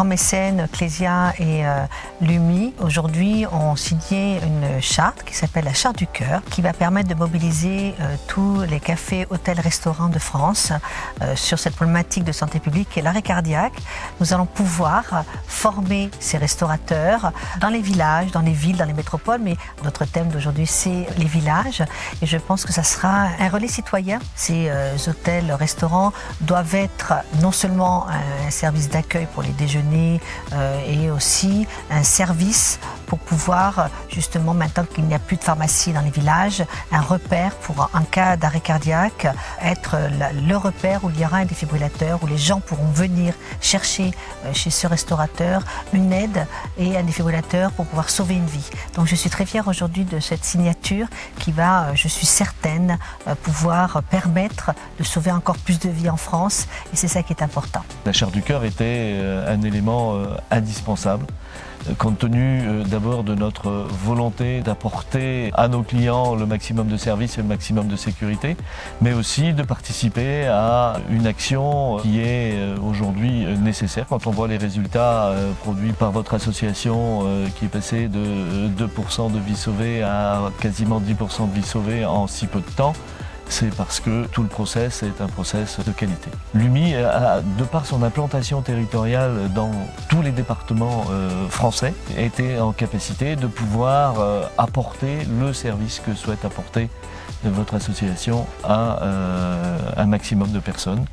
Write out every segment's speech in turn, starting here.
grands mécènes Clésia et Lumi, aujourd'hui, ont signé une charte qui s'appelle la Charte du Cœur, qui va permettre de mobiliser tous les cafés, hôtels, restaurants de France sur cette problématique de santé publique et l'arrêt cardiaque. Nous allons pouvoir former ces restaurateurs dans les villages, dans les villes, dans les métropoles, mais notre thème d'aujourd'hui, c'est les villages. Et je pense que ça sera un relais citoyen. Ces hôtels, restaurants doivent être non seulement un service d'accueil pour les déjeuners et aussi un service pour pouvoir, justement, maintenant qu'il n'y a plus de pharmacie dans les villages, un repère pour, en cas d'arrêt cardiaque, être le repère où il y aura un défibrillateur, où les gens pourront venir chercher chez ce restaurateur une aide et un défibrillateur pour pouvoir sauver une vie. Donc je suis très fière aujourd'hui de cette signature qui va, je suis certaine, pouvoir permettre de sauver encore plus de vies en France, et c'est ça qui est important. La Charte du Cœur était un élément indispensable, compte tenu d'abord de notre volonté d'apporter à nos clients le maximum de services et le maximum de sécurité, mais aussi de participer à une action qui est aujourd'hui nécessaire. Quand on voit les résultats produits par votre association qui est passée de 2% de vies sauvées à quasiment 10% de vies sauvées en si peu de temps, c'est parce que tout le process est un process de qualité. Lumi, de par son implantation territoriale dans tous les départements français, était en capacité de pouvoir apporter le service que souhaite apporter votre association à un maximum de personnes,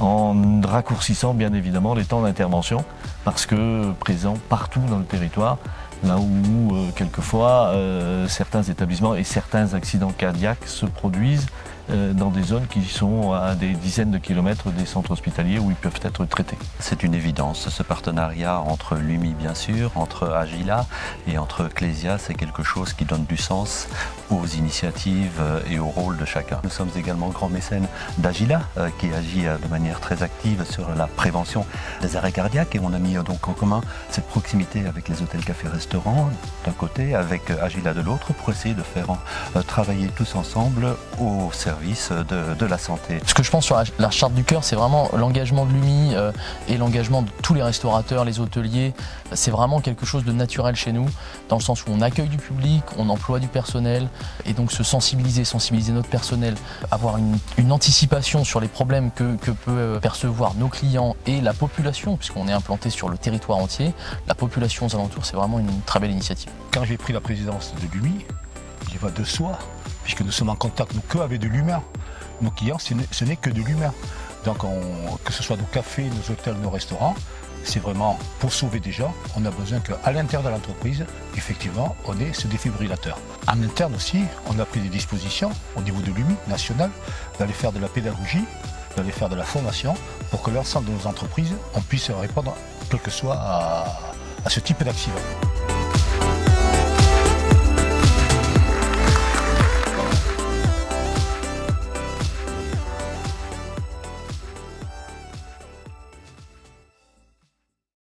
en raccourcissant bien évidemment les temps d'intervention, parce que présent partout dans le territoire, là où quelquefois certains établissements et certains accidents cardiaques se produisent dans des zones qui sont à des dizaines de kilomètres des centres hospitaliers où ils peuvent être traités. C'est une évidence, ce partenariat entre Lumi bien sûr, entre Agila et entre Clésia, c'est quelque chose qui donne du sens aux initiatives et au rôle de chacun. Nous sommes également grands mécènes d'Agila qui agit de manière très active sur la prévention des arrêts cardiaques, et on a mis donc en commun cette proximité avec les hôtels, cafés, restaurants d'un côté, avec Agila de l'autre, pour essayer de faire travailler tous ensemble au service de la santé. Ce que je pense sur la Charte du Cœur, c'est vraiment l'engagement de Lumi et l'engagement de tous les restaurateurs, les hôteliers. C'est vraiment quelque chose de naturel chez nous, dans le sens où on accueille du public, on emploie du personnel, et donc se sensibiliser notre personnel, avoir une anticipation sur les problèmes que peut percevoir nos clients et la population, puisqu'on est implanté sur le territoire entier. La population aux alentours, c'est vraiment une très belle initiative. Quand j'ai pris la présidence de Lumi, il va de soi, puisque nous sommes en contact qu'avec de l'humain. Nos clients, ce n'est que de l'humain. Donc que ce soit nos cafés, nos hôtels, nos restaurants, c'est vraiment pour sauver des gens. On a besoin qu'à l'intérieur de l'entreprise, effectivement, on ait ce défibrillateur. En interne aussi, on a pris des dispositions au niveau de l'UMI national, d'aller faire de la pédagogie, d'aller faire de la formation, pour que l'ensemble de nos entreprises, on puisse répondre quel que soit à ce type d'accident.